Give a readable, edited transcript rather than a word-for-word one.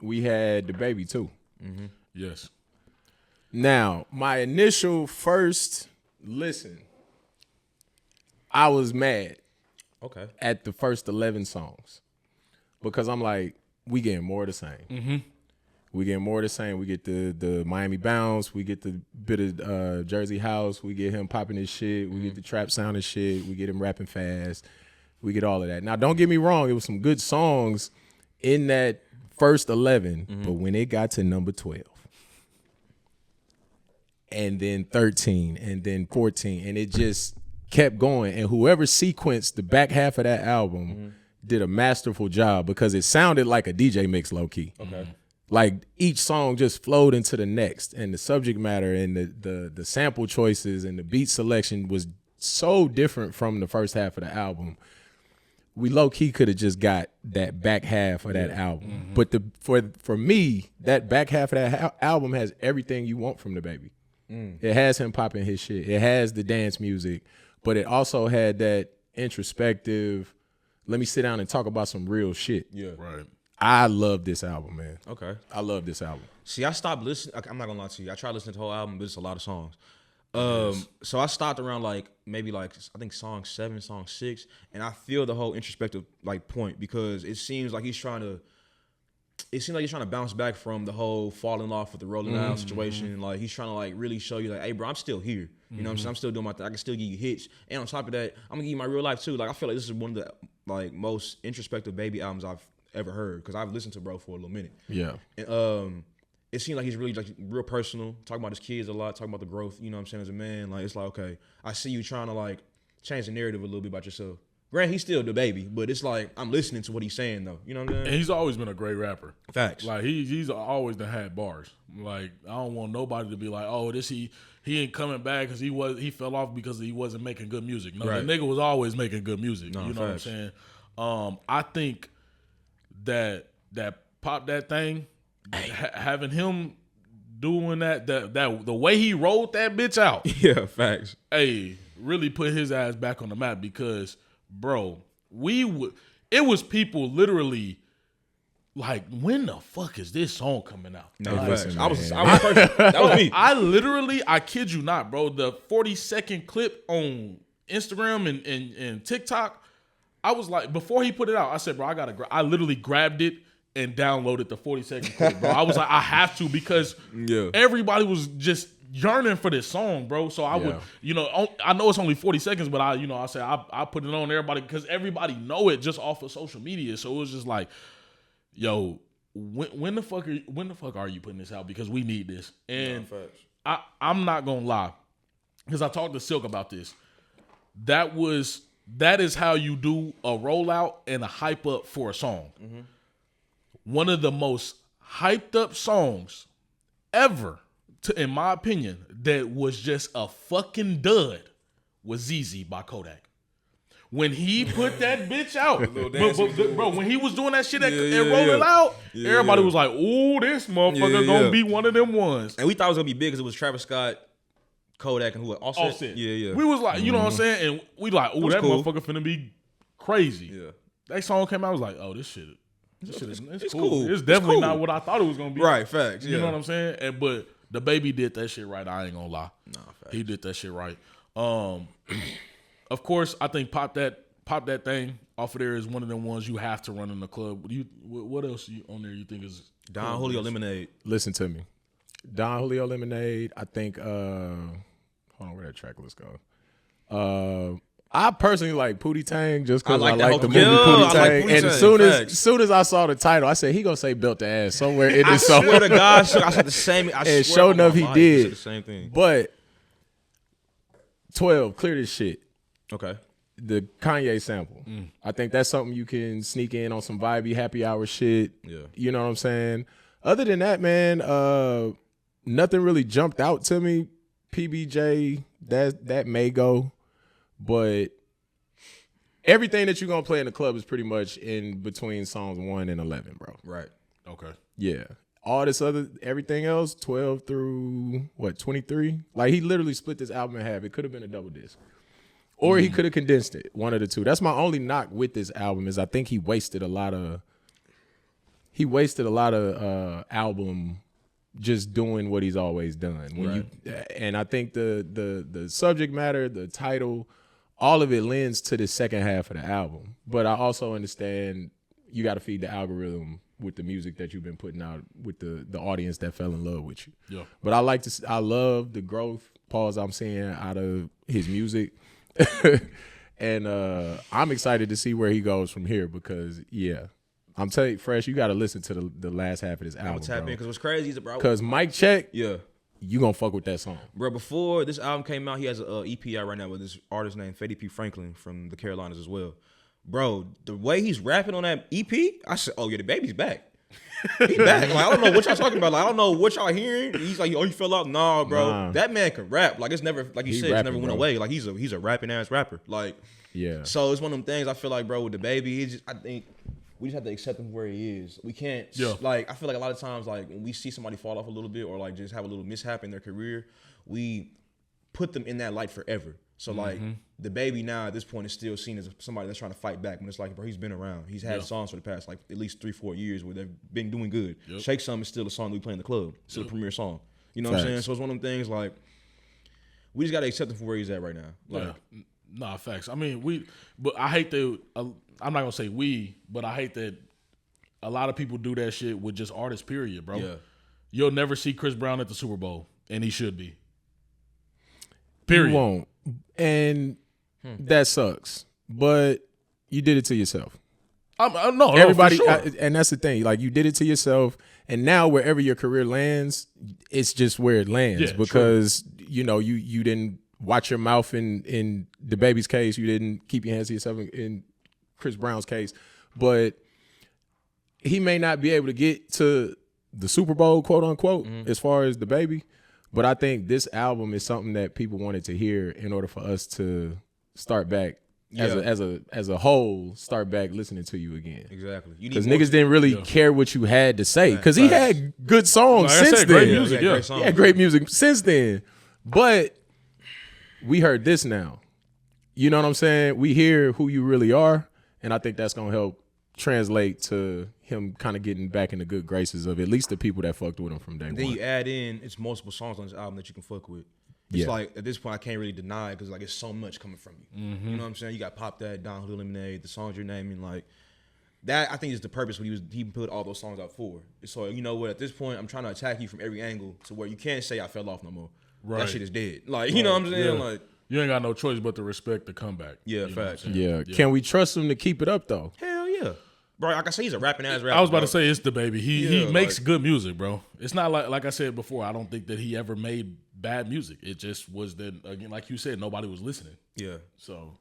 we had Dababy too. Mm-hmm. Yes. Now, my initial first listen, I was mad at the first 11 songs because I'm like, we getting more of the same. Mm-hmm. We getting more of the same. We get the Miami bounce. We get the bit of Jersey house. We get him popping his shit. We get the trap sound and shit. We get him rapping fast. We get all of that. Now, don't get me wrong. It was some good songs in that first 11, but when it got to number 12, and then 13, and then 14, and it just kept going. And whoever sequenced the back half of that album did a masterful job because it sounded like a DJ mix low-key. Okay. Like each song just flowed into the next, and the subject matter and the sample choices and the beat selection was so different from the first half of the album. We low-key could have just got that back half of that album. But for me, that back half of that album has everything you want from Dababy. It has him popping his shit. It has the dance music, but it also had that introspective, let me sit down and talk about some real shit. Yeah. Right. I love this album, man. Okay. I love this album. See, I stopped listening. I'm not gonna lie to you. I tried listening to the whole album, but it's a lot of songs. So I stopped around maybe I think song 7, song 6, and I feel the whole introspective point because it seems like he's trying to bounce back from the whole falling off with the Rolling Loud situation. Like he's trying to really show you hey bro, I'm still here. You know what I'm saying? I'm still doing my thing. I can still give you hits. And on top of that, I'm gonna give you my real life too. I feel like this is one of the most introspective Baby albums I've ever heard because I've listened to bro for a little minute. Yeah. And it seems like he's really real personal, talking about his kids a lot, talking about the growth, you know what I'm saying, as a man. It's okay, I see you trying to change the narrative a little bit about yourself. Granted, he's still Dababy, but it's I'm listening to what he's saying though. You know what I'm saying? And he's always been a great rapper. Facts. He's always had bars. I don't want nobody to be like, oh, he ain't coming back because he fell off because he wasn't making good music. No, right. The nigga was always making good music. No, you know facts. what I'm saying? I think that Pop That Thing, having him doing that the way he rolled that bitch out. Yeah, facts. Really put his ass back on the map because, bro, it was people literally when the fuck is this song coming out? No, facts. I was that was me. I kid you not, bro, the 40-second clip on Instagram and TikTok, I was like, before he put it out, I said, bro, I literally grabbed it and downloaded the 40-second clip, bro. I was like, I have to because everybody was just yearning for this song, bro. So I would, I know it's only 40 seconds, but I said I put it on everybody because everybody know it just off of social media. So it was just like, yo, when the fuck are you putting this out? Because we need this. And I'm not gonna lie, because I talked to Silk about this. That is how you do a rollout and a hype up for a song. Mm-hmm. One of the most hyped up songs ever, in my opinion, that was just a fucking dud was ZZ by Kodak. When he put that bitch out, bro, when he was doing that shit and rolling out, everybody was like, "Ooh, this motherfucker gonna be one of them ones." And we thought it was gonna be big because it was Travis Scott, Kodak, and who? Offset. Yeah. We was like, you know what I'm saying, and we like, "Ooh, that cool. motherfucker finna be crazy." Yeah. That song came out, I was like, "Oh, this shit is it's cool. cool. It's definitely cool. not what I thought it was gonna be." Right, facts. You know what I'm saying? But Dababy did that shit right. I ain't gonna lie. Nah, facts. He did that shit right. Of course, I think Pop That Thing off of there is one of them ones you have to run in the club. What else on there you think is Don Julio Lemonade? Listen to me. Don Julio Lemonade. I think. Hold on, where that track list go? I personally like Pootie Tang just because I like the movie Pootie Tang. Pootie And Tang, as soon as I saw the title, I said he gonna say "built the ass" somewhere in this song. I swear to God, I said the same. And sure enough, he did. Said the same thing. But 12, clear this shit. Okay. The Kanye sample. I think that's something you can sneak in on some vibey happy hour shit. Yeah. You know what I'm saying? Other than that, man, nothing really jumped out to me. PBJ, that may go. But everything that you're going to play in the club is pretty much in between songs 1 and 11, bro. Right. okay? Yeah. All this everything else, 12 through, 23? Like, he literally split this album in half. It could have been a double disc. Or he could have condensed it, one of the two. That's my only knock with this album is I think he wasted a lot of he wasted a lot of album just doing what he's always done. And I think the subject matter, the title, all of it lends to the second half of the album. But I also understand you got to feed the algorithm with the music that you've been putting out with the audience that fell in love with you. Yeah. But I love the growth, pause I'm seeing out of his music. And I'm excited to see where he goes from here because, yeah, I'm telling you, Fresh, you got to listen to the last half of this album, tap in because what's crazy is, bro. Because Mike Check, yeah, you gonna fuck with that song, bro. Before this album came out, he has an EP out right now with this artist named Fetty P. Franklin from the Carolinas as well. Bro, the way he's rapping on that EP, I said, "Oh yeah, the baby's back. He back." Like, I don't know what y'all talking about. Like, I don't know what y'all hearing. He's like, "Oh, you fell out?" Nah, bro. Nah. That man can rap. Like, it's never, like you said, rapping, it's never went bro. away. Like, he's a rapping ass rapper. Like, yeah. so it's one of them things. I feel like, bro, with the baby, I think we just have to accept him where he is. We can't, like, I feel like a lot of times, like, when we see somebody fall off a little bit or, like, just have a little mishap in their career, we put them in that light forever. So, like, the baby now at this point is still seen as somebody that's trying to fight back. When it's like, bro, he's been around. He's had songs for the past, like, at least 3-4 years where they've been doing good. Shake Some is still a song we play in the club. Still the premier song. You know what I'm saying? So it's one of them things, like, we just got to accept him for where he's at right now. Like, Nah, facts. I mean, but I hate that. I'm not gonna say we, but I hate that a lot of people do that shit with just artists. Period, bro. Yeah. You'll never see Chris Brown at the Super Bowl, and he should be. Period. You won't, and that sucks. But you did it to yourself. No, Everybody, for sure. and that's the thing. Like, you did it to yourself, and now wherever your career lands, it's just where it lands because you know you didn't watch your mouth in the baby's case. You didn't keep your hands to yourself in Chris Brown's case. But he may not be able to get to the Super Bowl, quote unquote, as far as the baby. But I think this album is something that people wanted to hear in order for us to start back as a whole, start back listening to you again. exactly. Because niggas didn't really care what you had to say. Because he had good songs Like I since said, then. great music, great songs. He had great music since then. But we heard this now. You know what I'm saying? We hear who you really are, and I think that's gonna help translate to him kind of getting back in the good graces of at least the people that fucked with him from day Then one. you add in, it's multiple songs on this album that you can fuck with. It's like, at this point, I can't really deny it because, like, it's so much coming from you. You know what I'm saying? You got Pop That, Don Julio Lemonade, the songs you're naming, like, that I think is the purpose what he put all those songs out for. So, you know what, at this point, I'm trying to attack you from every angle to where you can't say I fell off no more. Right. That shit is dead. Like, you know what I'm saying? Yeah. Like, You ain't got no choice but to respect the comeback. Yeah, You know what I'm facts. saying? Yeah. Can we trust him to keep it up though? hell yeah. Bro, like I say, he's a rapping ass rapper. I was about bro. to say it's the baby. He Yeah, makes like- good music, bro. It's not like I said before. I don't think that he ever made bad music. It just was that, again, like you said, nobody was listening. Yeah. So